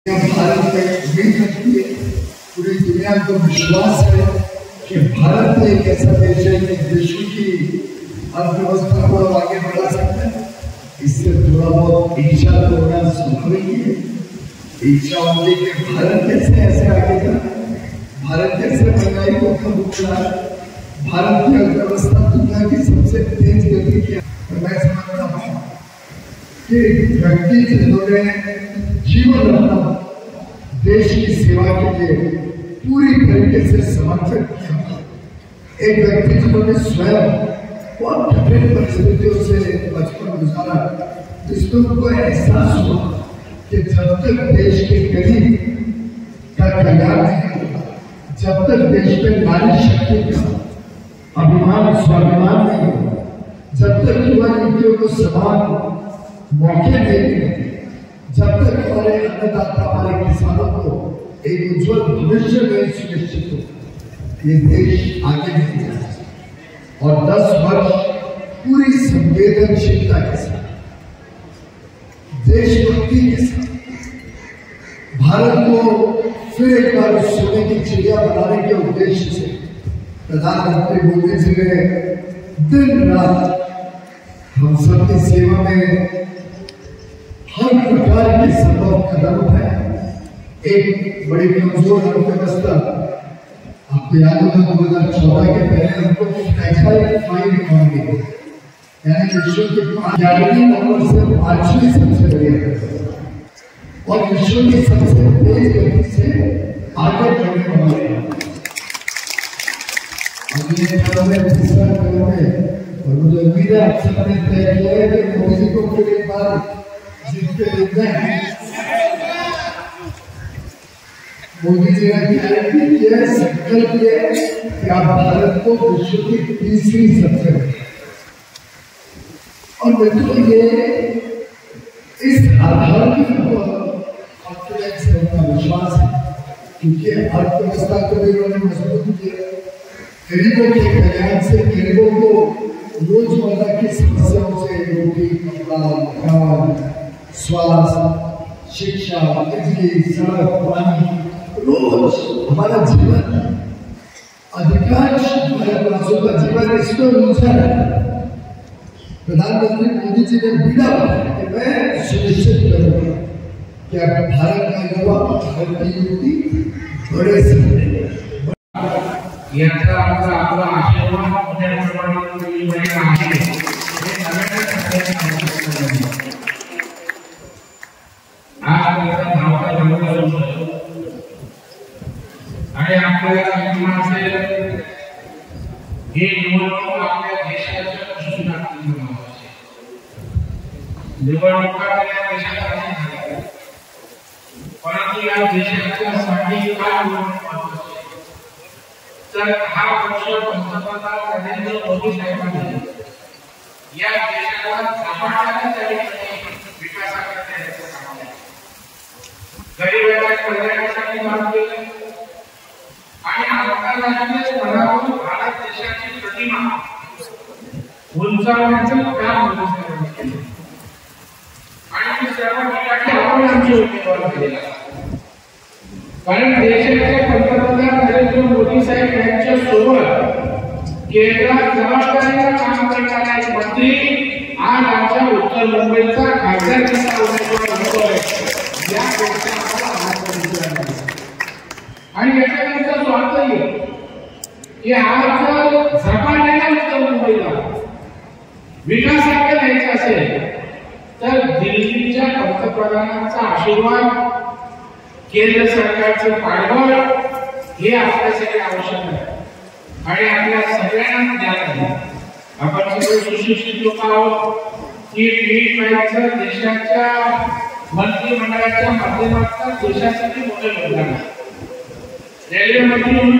भारत में उम्मीद रखती है, पूरी दुनिया को विश्वास है कि भारत एक ऐसा देश है कि विश्व की अर्थव्यवस्था को आगे बढ़ा सकता है। इससे थोड़ा बहुत ईर्ष्या तो होना स्वाभाविक है। ईर्ष्या होती है कि भारत कैसे ऐसे आगे जा, भारत कैसे महंगाई को कम करा, भारत की अर्थव्यवस्था दुनिया की सबसे तेज गति की। मैं समझता हूँ कि व्यक्ति जिन्होंने जीवन अपना देश की सेवा के लिए पूरी तरीके से समर्पित किया, एक व्यक्ति जिन्होंने स्वयं बहुत कठिन परिस्थितियों से बचपन गुजारा, जिसमें उनको एहसास हुआ कि जब तक देश के गरीब का कल्याण नहीं होगा, जब तक देश में नारी शक्ति का अभिमान स्वाभिमान नहीं होगा, जब तक युवा युवतियों को समान मौके देंगे, जब तक हमारे अन्नदाता हमारे किसानों को एक उज्जवल भविष्य में सुनिश्चित हो, ये देश आगे नहीं जा सकता। और 10 वर्ष पूरी संवेदनशीलता के साथ, देशभक्ति के साथ भारत को फिर एक बार सोने की चिड़िया बनाने के उद्देश्य से प्रधानमंत्री मोदी जी ने दिन रात हम सबकी सेवा में हर प्रकार के संभव कदम उठाए। एक बड़ी कमजोर अर्थव्यवस्था, आपको याद होगा 2014 के पहले हमको फ्राइल इकोनॉमी, यानी विश्व के 11वें नंबर से 5वीं सबसे बड़ी अर्थव्यवस्था और विश्व की सबसे तेज गति से आगे बढ़ने वाली है। तीसरा कदम है और मुझे उम्मीद है आप सबने तय किया है कि मोदी को फिर एक बार जीत के देखना है। मोदी जी ने गारंटी किया, संकल्प किया कि आप भारत को विश्व की तीसरी सबसे बड़ी, और मित्रों ये इस आधार की कॉन्फिडेंस है, उनका विश्वास है, क्योंकि अर्थव्यवस्था को भी उन्होंने मजबूत किया। गरीबों के कल्याण से, गरीबों को रोजमर्रा की समस्याओं से, रोटी कपड़ा मकान स्वास्थ्य शिक्षा बिजली सड़क पानी, रोज हमारा जीवन, अधिकांश भारतवासियों का जीवन इसमें उलझा है। प्रधानमंत्री मोदी जी ने बीड़ा बनाया कि मैं सुनिश्चित करूंगा कि भारत का युवा, भारत की युवती बड़े से याचा अर्थ आपला आशीर्वाद मोठ्या प्रमाणात मिळालेला आहे। हे सगळ्यांना आज त्याचा धावता जमला आणि आपल्याला माणसे हे निवडणूक आपल्या देशाच्या भविष्यासाठी महत्त्वाची निवडणुका आपल्या देशासाठी झाल्या, परंतु या देशासाठी काय महत्त्वाचे तर हा वर्ष पंतप्रधान नरेंद्र मोदी साहेबांनी या देशाला झपाट्याने तरीने विकासाकडे न्यायचं काम केलं, गरिबांच्या कल्याणासाठी काम केलं आणि आंतरराष्ट्रीय स्तरावर भारत देशाची प्रतिमा उंचावण्याचं काम मोदी साहेबांनी केलं आणि ते सर्व ठिकाणी आपण आमची उमेदवार केलेला, कारण देशाचे पंतप्रधान नरेंद्र मोदी साहेब यांच्या सोबत केंद्रात जबाबदारीचं काम करणारा एक मंत्री आज आमच्या उत्तर मुंबईचा खासदारकीचा उमेदवार होतोय, या देशाला आणि याच्यानंतर स्वार्थही की आज झपाट्याने उत्तर मुंबईला विकासाकडे न्यायचं असेल तर दिल्लीच्या पंतप्रधानांचा आशीर्वाद, केंद्र सरकारचं पाठबळ हे आपल्यासाठी आवश्यक आहे आणि आपल्या सगळ्यांना ज्ञान आहे। आपण सगळे सुशिक्षित लोक आहोत की नीट देशाच्या मंत्रिमंडळाच्या माध्यमातून देशासाठी मोठे योगदान आहे। रेल्वे मंत्री म्हणून